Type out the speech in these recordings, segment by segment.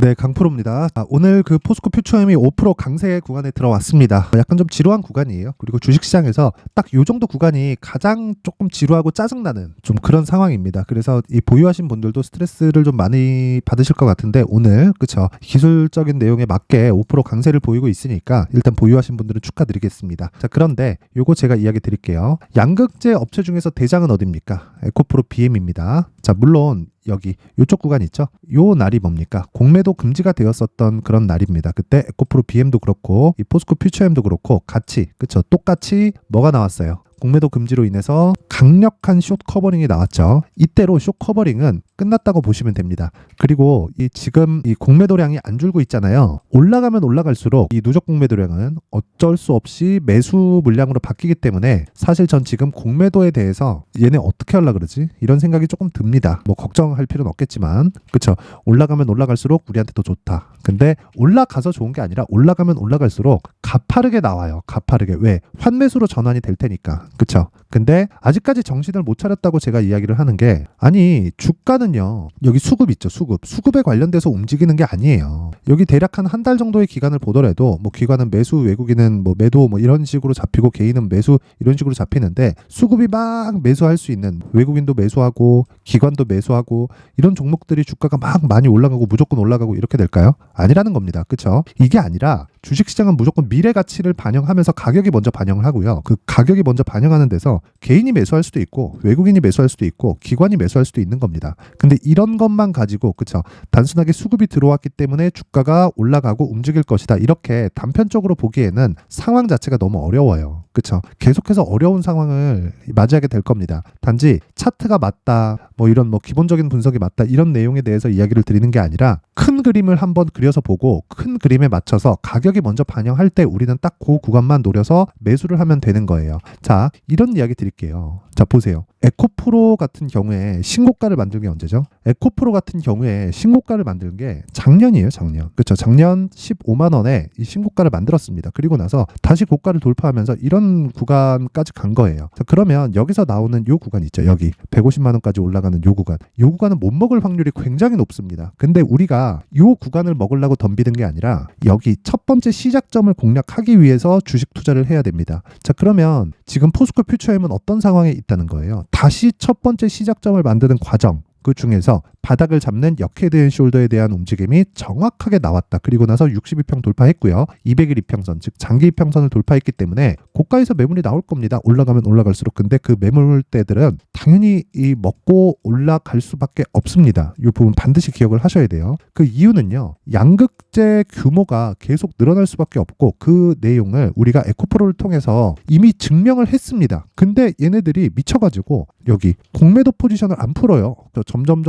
네, 강프로입니다. 오늘 그 포스코 퓨처엠이 5% 강세 구간에 들어왔습니다. 약간 좀 지루한 구간이에요. 그리고 주식시장에서 딱 요 정도 구간이 가장 조금 지루하고 짜증나는 좀 그런 상황입니다. 그래서 이 보유하신 분들도 스트레스를 좀 많이 받으실 것 같은데 오늘 그쵸 기술적인 내용에 맞게 5% 강세를 보이고 있으니까 일단 보유하신 분들은 축하드리겠습니다. 자, 그런데 요거 제가 이야기 드릴게요. 양극재 업체 중에서 대장은 어딥니까? 에코프로 BM입니다. 자, 물론 여기 요쪽 구간 있죠? 요 날이 뭡니까? 공매도 금지가 되었었던 그런 날입니다. 그때 에코프로 BM도 그렇고 이 포스코 퓨처엠도 그렇고 같이 그쵸? 똑같이 뭐가 나왔어요? 공매도 금지로 인해서 강력한 숏 커버링이 나왔죠. 이때로 숏 커버링은 끝났다고 보시면 됩니다. 그리고 이 지금 이 공매도량이 안 줄고 있잖아요. 올라가면 올라갈수록 이 누적 공매도량은 어쩔 수 없이 매수 물량으로 바뀌기 때문에 사실 전 지금 공매도에 대해서 얘네 어떻게 하려고 그러지? 이런 생각이 조금 듭니다. 뭐 걱정할 필요는 없겠지만 그쵸? 올라가면 올라갈수록 우리한테 더 좋다. 근데 올라가서 좋은 게 아니라 올라가면 올라갈수록 가파르게 나와요. 가파르게. 왜? 환매수로 전환이 될 테니까. 그쵸? 근데 아직까지 정신을 못 차렸다고 제가 이야기를 하는 게 아니 주가는요 여기 수급 있죠. 수급에 관련돼서 움직이는 게 아니에요. 여기 대략 한 달 정도의 기간을 보더라도 뭐 기관은 매수, 외국인은 뭐 매도 뭐 이런 식으로 잡히고 개인은 매수 이런 식으로 잡히는데 수급이 막 매수할 수 있는 외국인도 매수하고 기관도 매수하고 이런 종목들이 주가가 막 많이 올라가고 무조건 올라가고 이렇게 될까요? 아니라는 겁니다. 그쵸? 이게 아니라 주식시장은 무조건 미래 가치를 반영하면서 가격이 먼저 반영을 하고요. 그 가격이 먼저 반영하는 데서 개인이 매수할 수도 있고 외국인이 매수할 수도 있고 기관이 매수할 수도 있는 겁니다. 근데 이런 것만 가지고 그쵸? 단순하게 수급이 들어왔기 때문에 주가가 올라가고 움직일 것이다. 이렇게 단편적으로 보기에는 상황 자체가 너무 어려워요. 그쵸? 계속해서 어려운 상황을 맞이하게 될 겁니다. 단지 차트가 맞다. 뭐 이런 뭐 기본적인 분석이 맞다. 이런 내용에 대해서 이야기를 드리는 게 아니라 큰 그림을 한번 그려서 보고 큰 그림에 맞춰서 가격이 먼저 반영할 때 우리는 딱 그 구간만 노려서 매수를 하면 되는 거예요. 자, 이런 이야기 드릴게요. 자, 보세요. 에코프로 같은 경우에 신고가를 만든 게 언제죠? 에코프로 같은 경우에 신고가를 만든 게 작년이에요, 작년. 그렇죠. 작년 15만 원에 이 신고가를 만들었습니다. 그리고 나서 다시 고가를 돌파하면서 이런 구간까지 간 거예요. 자, 그러면 여기서 나오는 요 구간 있죠. 여기 150만 원까지 올라가는 요 구간. 요 구간은 못 먹을 확률이 굉장히 높습니다. 근데 우리가 요 구간을 먹으려고 덤비는 게 아니라 여기 첫 번째 시작점을 공략하기 위해서 주식 투자를 해야 됩니다. 자, 그러면 지금 포스코 퓨처엠은 어떤 상황에 있다는 거예요? 다시 첫 번째 시작점을 만드는 과정 그 중에서 바닥을 잡는 역헤드 앤 숄더에 대한 움직임이 정확하게 나왔다. 그리고 나서 62평 돌파했고요. 200일 이평선, 즉 장기 이평선을 돌파했기 때문에 고가에서 매물이 나올 겁니다. 올라가면 올라갈수록. 근데 그 매물대들은 당연히 이 먹고 올라갈 수밖에 없습니다. 이 부분 반드시 기억을 하셔야 돼요. 그 이유는요. 양극재 규모가 계속 늘어날 수밖에 없고 그 내용을 우리가 에코프로를 통해서 이미 증명을 했습니다. 근데 얘네들이 미쳐가지고 여기 공매도 포지션을 안 풀어요. 점점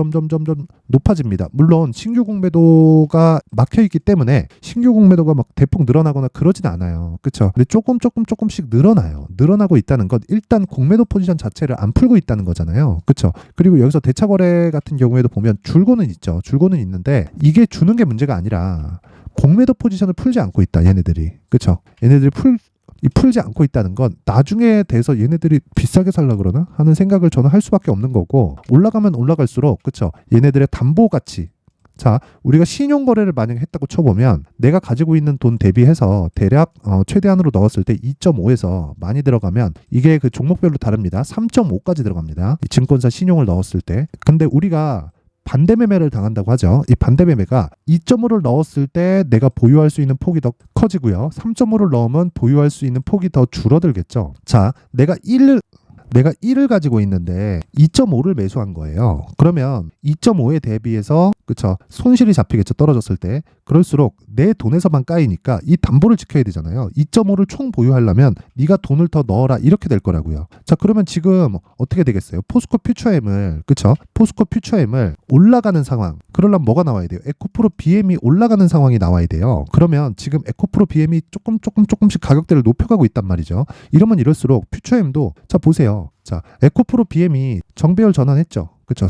높아집니다. 물론 신규 공매도가 막혀있기 때문에 신규 공매도가 막 대폭 늘어나거나 그러진 않아요. 그쵸? 근데 조금씩 늘어나요. 늘어나고 있다는 건 일단 공매도 포지션 자체를 안 풀고 있다는 거잖아요. 그쵸? 그리고 여기서 대차거래 같은 경우에도 보면 줄고는 있죠. 줄고는 있는데 이게 주는 게 문제가 아니라 공매도 포지션을 풀지 않고 있다. 얘네들이. 그쵸? 얘네들이 풀지 않고 있다는 건 나중에 돼서 얘네들이 비싸게 살라 그러나 하는 생각을 저는 할 수밖에 없는 거고 올라가면 올라갈수록 그쵸 얘네들의 담보 가치 자 우리가 신용 거래를 만약에 했다고 쳐보면 내가 가지고 있는 돈 대비해서 대략 최대한으로 넣었을 때 2.5에서 많이 들어가면 이게 그 종목별로 다릅니다. 3.5까지 들어갑니다. 이 증권사 신용을 넣었을 때 근데 우리가 반대 매매를 당한다고 하죠. 이 반대 매매가 2.5를 넣었을 때 내가 보유할 수 있는 폭이 더 커지고요. 3.5를 넣으면 보유할 수 있는 폭이 더 줄어들겠죠. 자, 내가 1을 가지고 있는데 2.5를 매수한 거예요. 그러면 2.5에 대비해서 그쵸 손실이 잡히겠죠. 떨어졌을 때. 그럴수록 내 돈에서만 까이니까 이 담보를 지켜야 되잖아요. 2.5를 총 보유하려면 네가 돈을 더 넣어라 이렇게 될 거라고요. 자, 그러면 지금 어떻게 되겠어요? 포스코 퓨처엠을 그쵸? 포스코 퓨처엠을 올라가는 상황. 그러려면 뭐가 나와야 돼요? 에코프로 BM이 올라가는 상황이 나와야 돼요. 그러면 지금 에코프로 BM이 조금씩 가격대를 높여가고 있단 말이죠. 이러면 이럴수록 퓨처엠도 자 보세요. 자, 에코프로 BM이 정배열 전환했죠. 그쵸?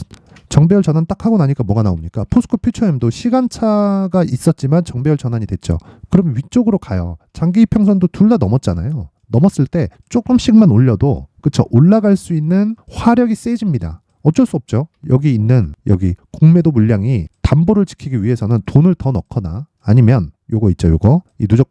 정배열 전환 딱 하고 나니까 뭐가 나옵니까? 포스코 퓨처엠도 시간차가 있었지만 정배열 전환이 됐죠. 그러면 위쪽으로 가요. 장기 이평선도 둘 다 넘었잖아요. 넘었을 때 조금씩만 올려도 그쵸? 올라갈 수 있는 화력이 세집니다. 어쩔 수 없죠. 여기 있는 여기 공매도 물량이 담보를 지키기 위해서는 돈을 더 넣거나 아니면 요거 있죠. 요거 이 누적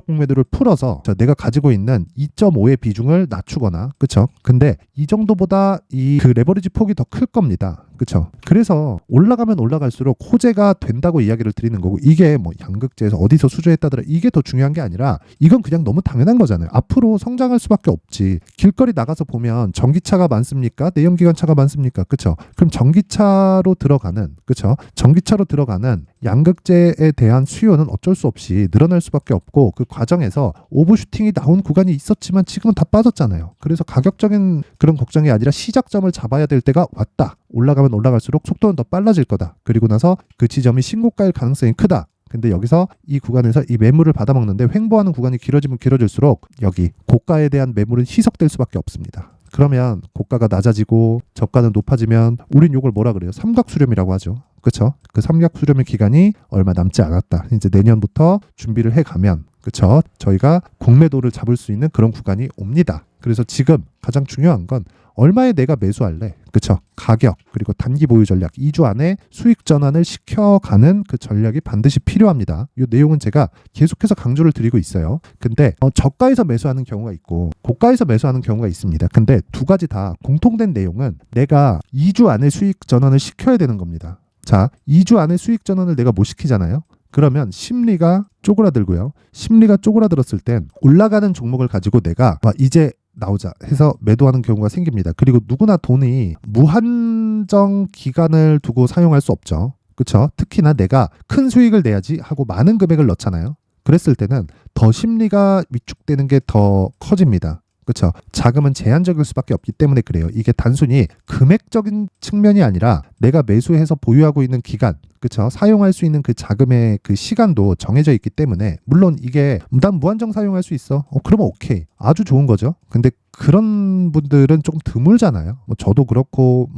공매도를 풀어서 내가 가지고 있는 2.5의 비중을 낮추거나 그쵸. 근데 이 정도보다 이 그 레버리지 폭이 더 클 겁니다. 그쵸. 그래서 올라가면 올라갈수록 호재가 된다고 이야기를 드리는 거고 이게 뭐 양극재에서 어디서 수주했다더라 이게 더 중요한 게 아니라 이건 그냥 너무 당연한 거잖아요. 앞으로 성장할 수밖에 없지. 길거리 나가서 보면 전기차가 많습니까? 내연기관차가 많습니까? 그쵸. 그럼 전기차로 들어가는 그쵸. 전기차로 들어가는 양극재에 대한 수요는 어쩔 수 없이 늘어날 수밖에 없고 그 과정에서 오버슈팅이 나온 구간이 있었지만 지금은 다 빠졌잖아요. 그래서 가격적인 그런 걱정이 아니라 시작점을 잡아야 될 때가 왔다. 올라가면 올라갈수록 속도는 더 빨라질 거다. 그리고 나서 그 지점이 신고가일 가능성이 크다. 근데 여기서 이 구간에서 이 매물을 받아먹는데 횡보하는 구간이 길어지면 길어질수록 여기 고가에 대한 매물은 희석될 수밖에 없습니다. 그러면 고가가 낮아지고 저가는 높아지면 우린 이걸 뭐라 그래요? 삼각수렴이라고 하죠. 그쵸? 그 삼각수렴의 기간이 얼마 남지 않았다. 이제 내년부터 준비를 해가면 그쵸? 저희가 공매도를 잡을 수 있는 그런 구간이 옵니다. 그래서 지금 가장 중요한 건 얼마에 내가 매수할래? 그쵸? 가격 그리고 단기 보유 전략 2주 안에 수익 전환을 시켜가는 그 전략이 반드시 필요합니다. 이 내용은 제가 계속해서 강조를 드리고 있어요. 근데 저가에서 매수하는 경우가 있고 고가에서 매수하는 경우가 있습니다. 근데 두 가지 다 공통된 내용은 내가 2주 안에 수익 전환을 시켜야 되는 겁니다. 자, 2주 안에 수익 전환을 내가 못 시키잖아요. 그러면 심리가 쪼그라들고요. 심리가 쪼그라들었을 땐 올라가는 종목을 가지고 내가 이제 나오자 해서 매도하는 경우가 생깁니다. 그리고 누구나 돈이 무한정 기간을 두고 사용할 수 없죠. 그렇죠? 특히나 내가 큰 수익을 내야지 하고 많은 금액을 넣잖아요. 그랬을 때는 더 심리가 위축되는 게 더 커집니다. 그렇죠? 자금은 제한적일 수밖에 없기 때문에 그래요. 이게 단순히 금액적인 측면이 아니라 내가 매수해서 보유하고 있는 기간, 그렇죠? 사용할 수 있는 그 자금의 그 시간도 정해져 있기 때문에 물론 이게 난 무한정 사용할 수 있어. 그러면 오케이. 아주 좋은 거죠. 근데 그런 분들은 조금 드물잖아요. 저도 그렇고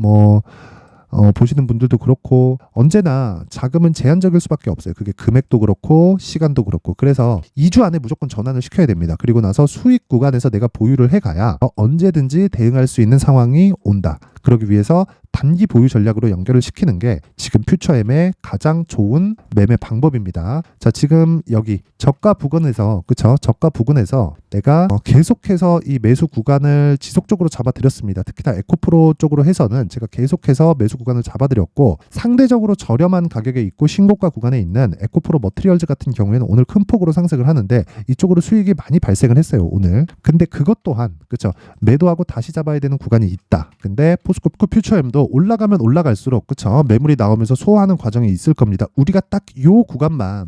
보시는 분들도 그렇고 언제나 자금은 제한적일 수밖에 없어요. 그게 금액도 그렇고 시간도 그렇고 그래서 2주 안에 무조건 전환을 시켜야 됩니다. 그리고 나서 수익 구간에서 내가 보유를 해가야 언제든지 대응할 수 있는 상황이 온다. 그러기 위해서 단기 보유 전략으로 연결을 시키는 게 지금 퓨처엠의 가장 좋은 매매 방법입니다. 자, 지금 여기 저가 부근에서 그쵸? 저가 부근에서 내가 계속해서 이 매수 구간을 지속적으로 잡아드렸습니다. 특히나 에코프로 쪽으로 해서는 제가 계속해서 매수 구간을 잡아드렸고 상대적으로 저렴한 가격에 있고 신고가 구간에 있는 에코프로 머티리얼즈 같은 경우에는 오늘 큰 폭으로 상승을 하는데 이쪽으로 수익이 많이 발생을 했어요. 오늘. 근데 그것 또한 그쵸? 매도하고 다시 잡아야 되는 구간이 있다. 근데 포스코 퓨처엠도 올라가면 올라갈수록 그쵸? 매물이 나오면서 소화하는 과정이 있을 겁니다. 우리가 딱 요 구간만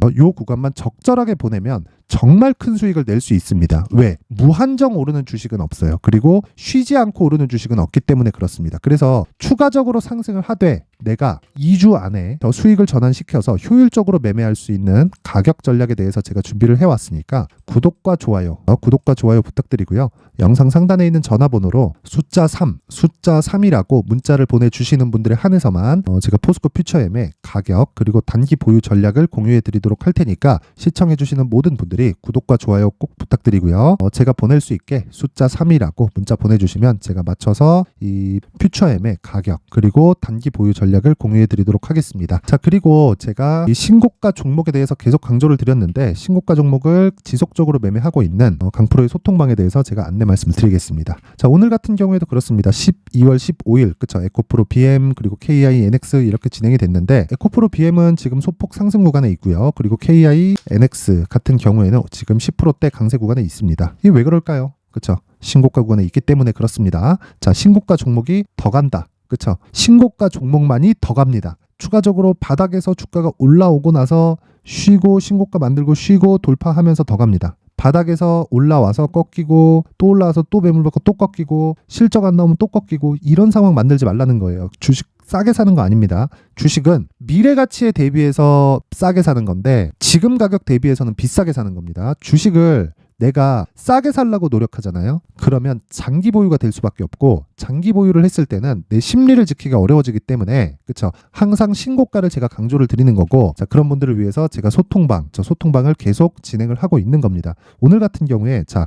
적절하게 보내면 정말 큰 수익을 낼 수 있습니다. 왜? 무한정 오르는 주식은 없어요. 그리고 쉬지 않고 오르는 주식은 없기 때문에 그렇습니다. 그래서 추가적으로 상승을 하되 내가 2주 안에 더 수익을 전환시켜서 효율적으로 매매할 수 있는 가격 전략에 대해서 제가 준비를 해왔으니까 구독과 좋아요 부탁드리고요. 영상 상단에 있는 전화번호로 숫자 3이라고 문자를 보내주시는 분들에 한해서만 제가 포스코 퓨처엠의 가격 그리고 단기 보유 전략을 공유해 드리도록 할 테니까 시청해 주시는 모든 분들이 구독과 좋아요 꼭 부탁드리고요. 제가 보낼 수 있게 숫자 3이라고 문자 보내주시면 제가 맞춰서 이 퓨처엠의 가격 그리고 단기 보유 전략을 공유해 드리도록 하겠습니다. 자, 그리고 제가 이 신고가 종목에 대해서 계속 강조를 드렸는데 신고가 종목을 지속적으로 매매하고 있는 강프로의 소통방에 대해서 제가 안내 말씀을 드리겠습니다. 자, 오늘 같은 경우에도 그렇습니다. 12월 15일 그쵸? 에코프로 BM 그리고 KI NX 이렇게 진행이 됐는데 에코프로 BM은 지금 소폭 상승 구간에 있고요. 그리고 KI NX 같은 경우에는 지금 10%대 강세 구간에 있습니다. 이게 왜 그럴까요? 그쵸? 신고가 구간에 있기 때문에 그렇습니다. 자, 신고가 종목이 더 간다. 그쵸? 신고가 종목만이 더 갑니다. 추가적으로 바닥에서 주가가 올라오고 나서 쉬고 신고가 만들고 쉬고 돌파하면서 더 갑니다. 바닥에서 올라와서 꺾이고 또 올라와서 또 매물 받고 또 꺾이고 실적 안 나오면 또 꺾이고 이런 상황 만들지 말라는 거예요. 주식 싸게 사는 거 아닙니다. 주식은 미래 가치에 대비해서 싸게 사는 건데 지금 가격 대비해서는 비싸게 사는 겁니다. 주식을 내가 싸게 살려고 노력하잖아요. 그러면 장기 보유가 될 수밖에 없고 장기 보유를 했을 때는 내 심리를 지키기가 어려워지기 때문에 그쵸? 항상 신고가를 제가 강조를 드리는 거고 자, 그런 분들을 위해서 제가 소통방을 계속 진행을 하고 있는 겁니다. 오늘 같은 경우에 자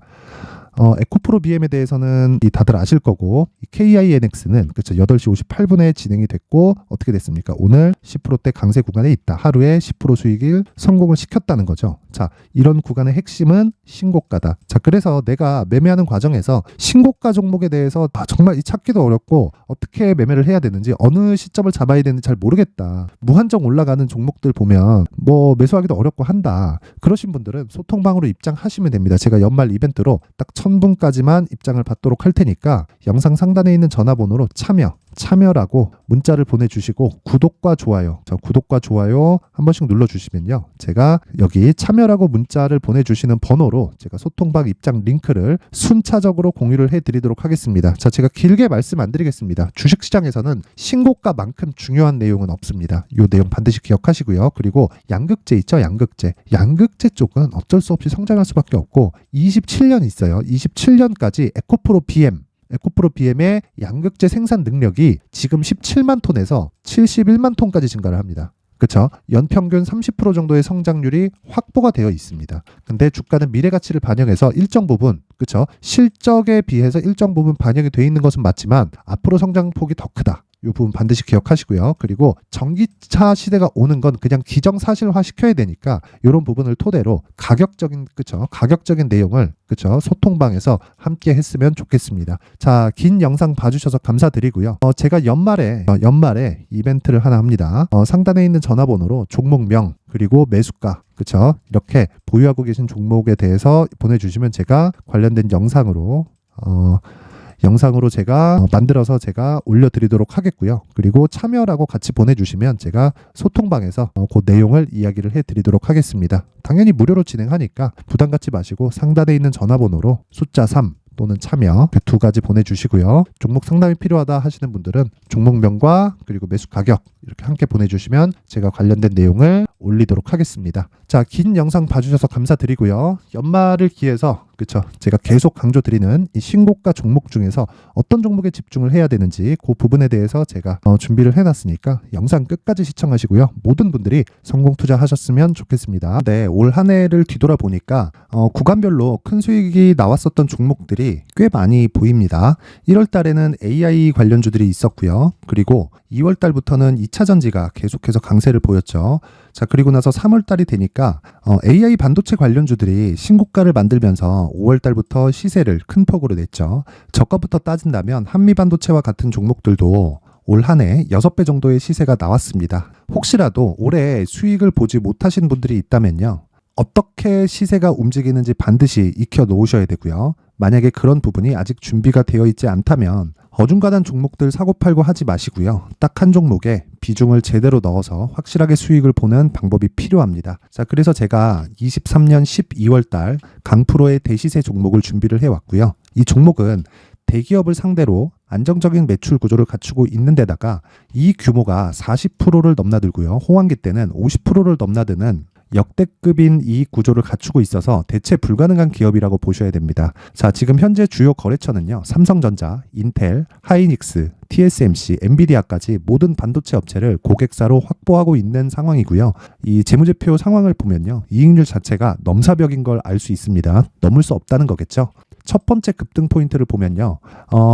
에코프로 BM에 대해서는 다들 아실 거고, 이 KINX는 그쵸 8시 58분에 진행이 됐고 어떻게 됐습니까? 오늘 10%대 강세 구간에 있다. 하루에 10% 수익을 성공을 시켰다는 거죠. 자, 이런 구간의 핵심은 신고가다. 자, 그래서 내가 매매하는 과정에서 신고가 종목에 대해서 정말 찾기도 어렵고 어떻게 매매를 해야 되는지, 어느 시점을 잡아야 되는지 잘 모르겠다. 무한정 올라가는 종목들 보면 뭐 매수하기도 어렵고 한다. 그러신 분들은 소통방으로 입장하시면 됩니다. 제가 연말 이벤트로 딱 1000분까지만 입장을 받도록 할 테니까 영상 상단에 있는 전화번호로 참여라고 문자를 보내주시고 구독과 좋아요, 구독과 좋아요 한 번씩 눌러주시면요, 제가 여기 참여라고 문자를 보내주시는 번호로 제가 소통방 입장 링크를 순차적으로 공유를 해드리도록 하겠습니다. 자, 제가 길게 말씀 안 드리겠습니다. 주식시장에서는 신고가만큼 중요한 내용은 없습니다. 이 내용 반드시 기억하시고요. 그리고 양극재 있죠, 양극재 쪽은 어쩔 수 없이 성장할 수밖에 없고 27년 있어요. 27년까지 에코프로 BM의 양극재 생산 능력이 지금 17만 톤에서 71만 톤까지 증가를 합니다. 그렇죠? 연평균 30% 정도의 성장률이 확보가 되어 있습니다. 근데 주가는 미래 가치를 반영해서 일정 부분, 그렇죠? 실적에 비해서 일정 부분 반영이 되어 있는 것은 맞지만 앞으로 성장폭이 더 크다. 이 부분 반드시 기억하시고요. 그리고 전기차 시대가 오는 건 그냥 기정사실화 시켜야 되니까 이런 부분을 토대로 가격적인 내용을 소통방에서 함께 했으면 좋겠습니다. 자, 긴 영상 봐주셔서 감사드리고요. 제가 연말에 이벤트를 하나 합니다. 상단에 있는 전화번호로 종목명 그리고 매수가, 이렇게 보유하고 계신 종목에 대해서 보내주시면 제가 관련된 영상으로 제가 만들어서 제가 올려드리도록 하겠고요. 그리고 참여라고 같이 보내주시면 제가 소통방에서 그 내용을 이야기를 해드리도록 하겠습니다. 당연히 무료로 진행하니까 부담 갖지 마시고 상단에 있는 전화번호로 숫자 3 또는 참여 그 두 가지 보내주시고요. 종목 상담이 필요하다 하시는 분들은 종목명과 그리고 매수 가격 이렇게 함께 보내주시면 제가 관련된 내용을 올리도록 하겠습니다. 자, 긴 영상 봐주셔서 감사드리고요. 연말을 기해서 제가 계속 강조드리는 이 신고가 종목 중에서 어떤 종목에 집중을 해야 되는지 그 부분에 대해서 제가 준비를 해놨으니까 영상 끝까지 시청하시고요. 모든 분들이 성공 투자하셨으면 좋겠습니다. 네, 올 한 해를 뒤돌아보니까 구간별로 큰 수익이 나왔었던 종목들이 꽤 많이 보입니다. 1월 달에는 AI 관련주들이 있었고요. 그리고 2월 달부터는 2차 전지가 계속해서 강세를 보였죠. 자, 그리고 나서 3월 달이 되니까 AI 반도체 관련주들이 신고가를 만들면서 5월 달부터 시세를 큰 폭으로 냈죠. 저가부터 따진다면 한미 반도체와 같은 종목들도 올 한 해 6배 정도의 시세가 나왔습니다. 혹시라도 올해 수익을 보지 못하신 분들이 있다면요, 어떻게 시세가 움직이는지 반드시 익혀 놓으셔야 되고요. 만약에 그런 부분이 아직 준비가 되어 있지 않다면 어중간한 종목들 사고팔고 하지 마시고요. 딱 한 종목에 비중을 제대로 넣어서 확실하게 수익을 보는 방법이 필요합니다. 자, 그래서 제가 23년 12월 달 강프로의 대시세 종목을 준비를 해왔고요. 이 종목은 대기업을 상대로 안정적인 매출 구조를 갖추고 있는 데다가 이 규모가 40%를 넘나들고요. 호황기 때는 50%를 넘나드는 역대급인 이익 구조를 갖추고 있어서 대체 불가능한 기업이라고 보셔야 됩니다. 자, 지금 현재 주요 거래처는요, 삼성전자, 인텔, 하이닉스, TSMC, 엔비디아까지 모든 반도체 업체를 고객사로 확보하고 있는 상황이고요. 이 재무제표 상황을 보면요, 이익률 자체가 넘사벽인 걸 알 수 있습니다. 넘을 수 없다는 거겠죠. 첫 번째 급등 포인트를 보면요,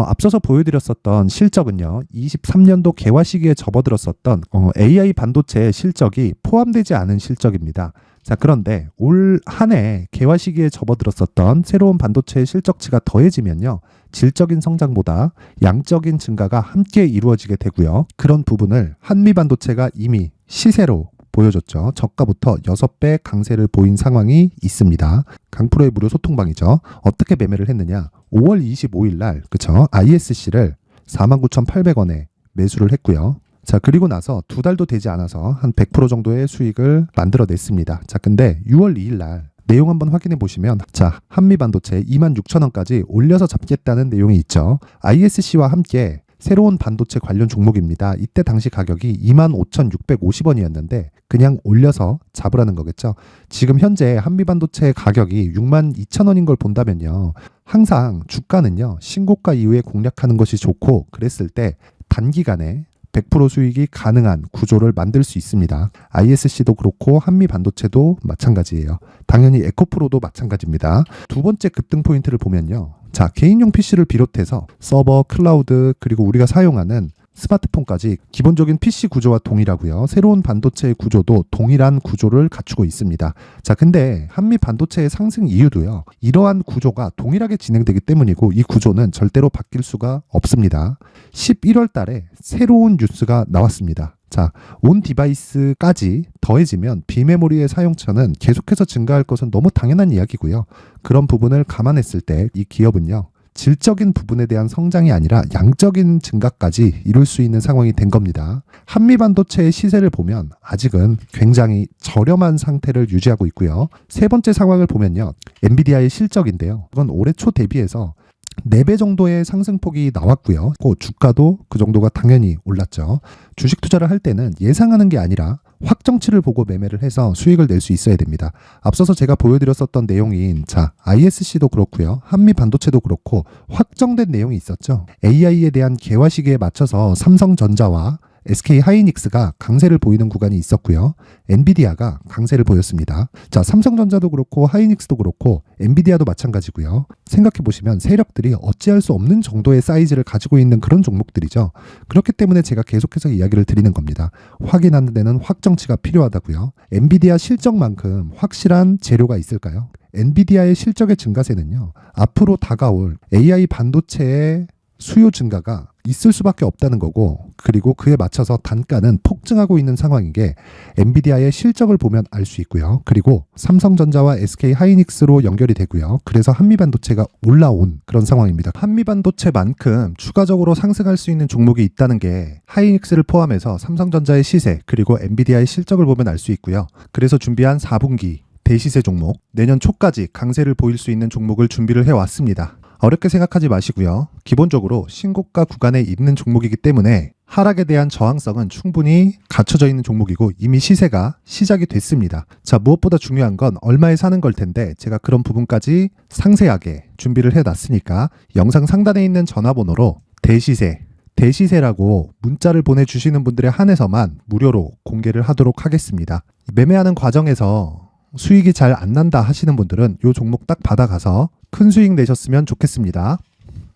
앞서서 보여드렸었던 실적은요, 23년도 개화 시기에 접어들었었던 AI 반도체의 실적이 포함되지 않은 실적입니다. 자, 그런데 올 한 해 개화 시기에 접어들었었던 새로운 반도체의 실적치가 더해지면요, 질적인 성장보다 양적인 증가가 함께 이루어지게 되고요. 그런 부분을 한미 반도체가 이미 시세로 보여줬죠. 저가부터 6배 강세를 보인 상황이 있습니다. 강프로의 무료 소통방이죠. 어떻게 매매를 했느냐? 5월 25일 날, ISC를 49,800원에 매수를 했고요. 자, 그리고 나서 2달도 되지 않아서 한 100% 정도의 수익을 만들어냈습니다. 자, 근데 6월 2일 날 내용 한번 확인해 보시면, 자, 한미 반도체 26,000원까지 올려서 잡겠다는 내용이 있죠. ISC와 함께 새로운 반도체 관련 종목입니다. 이때 당시 가격이 25,650원이었는데 그냥 올려서 잡으라는 거겠죠. 지금 현재 한미반도체 가격이 62,000원인 걸 본다면요, 항상 주가는요, 신고가 이후에 공략하는 것이 좋고, 그랬을 때 단기간에 100% 수익이 가능한 구조를 만들 수 있습니다. ISC도 그렇고 한미반도체도 마찬가지예요. 당연히 에코프로도 마찬가지입니다. 두 번째 급등 포인트를 보면요. 자, 개인용 PC를 비롯해서 서버, 클라우드, 그리고 우리가 사용하는 스마트폰까지 기본적인 PC 구조와 동일하고요. 새로운 반도체의 구조도 동일한 구조를 갖추고 있습니다. 자, 근데 한미 반도체의 상승 이유도요. 이러한 구조가 동일하게 진행되기 때문이고 이 구조는 절대로 바뀔 수가 없습니다. 11월 달에 새로운 뉴스가 나왔습니다. 자, 온 디바이스까지 더해지면 비메모리의 사용처는 계속해서 증가할 것은 너무 당연한 이야기고요. 그런 부분을 감안했을 때 이 기업은요. 질적인 부분에 대한 성장이 아니라 양적인 증가까지 이룰 수 있는 상황이 된 겁니다. 한미반도체의 시세를 보면 아직은 굉장히 저렴한 상태를 유지하고 있고요. 세 번째 상황을 보면요. 엔비디아의 실적인데요. 이건 올해 초 대비해서 4배 정도의 상승폭이 나왔고요. 주가도 그 정도가 당연히 올랐죠. 주식 투자를 할 때는 예상하는 게 아니라 확정치를 보고 매매를 해서 수익을 낼 수 있어야 됩니다. 앞서서 제가 보여드렸었던 내용인 ISC도 그렇고요. 한미 반도체도 그렇고 확정된 내용이 있었죠. AI에 대한 개화 시기에 맞춰서 삼성전자와 SK 하이닉스가 강세를 보이는 구간이 있었고요. 엔비디아가 강세를 보였습니다. 자, 삼성전자도 그렇고 하이닉스도 그렇고 엔비디아도 마찬가지고요. 생각해 보시면 세력들이 어찌할 수 없는 정도의 사이즈를 가지고 있는 그런 종목들이죠. 그렇기 때문에 제가 계속해서 이야기를 드리는 겁니다. 확인하는 데는 확정치가 필요하다고요. 엔비디아 실적만큼 확실한 재료가 있을까요? 엔비디아의 실적의 증가세는요. 앞으로 다가올 AI 반도체의 수요 증가가 있을 수밖에 없다는 거고, 그리고 그에 맞춰서 단가는 폭증하고 있는 상황인 게 엔비디아의 실적을 보면 알 수 있고요. 그리고 삼성전자와 SK 하이닉스로 연결이 되고요. 그래서 한미반도체가 올라온 그런 상황입니다. 한미반도체만큼 추가적으로 상승할 수 있는 종목이 있다는 게 하이닉스를 포함해서 삼성전자의 시세 그리고 엔비디아의 실적을 보면 알 수 있고요. 그래서 준비한 4분기 대시세 종목, 내년 초까지 강세를 보일 수 있는 종목을 준비를 해왔습니다. 어렵게 생각하지 마시고요. 기본적으로 신고가 구간에 있는 종목이기 때문에 하락에 대한 저항성은 충분히 갖춰져 있는 종목이고 이미 시세가 시작이 됐습니다. 자, 무엇보다 중요한 건 얼마에 사는 걸 텐데 제가 그런 부분까지 상세하게 준비를 해놨으니까 영상 상단에 있는 전화번호로 대시세라고 문자를 보내주시는 분들에 한해서만 무료로 공개를 하도록 하겠습니다. 매매하는 과정에서 수익이 잘 안 난다 하시는 분들은 이 종목 딱 받아가서 큰 수익 내셨으면 좋겠습니다.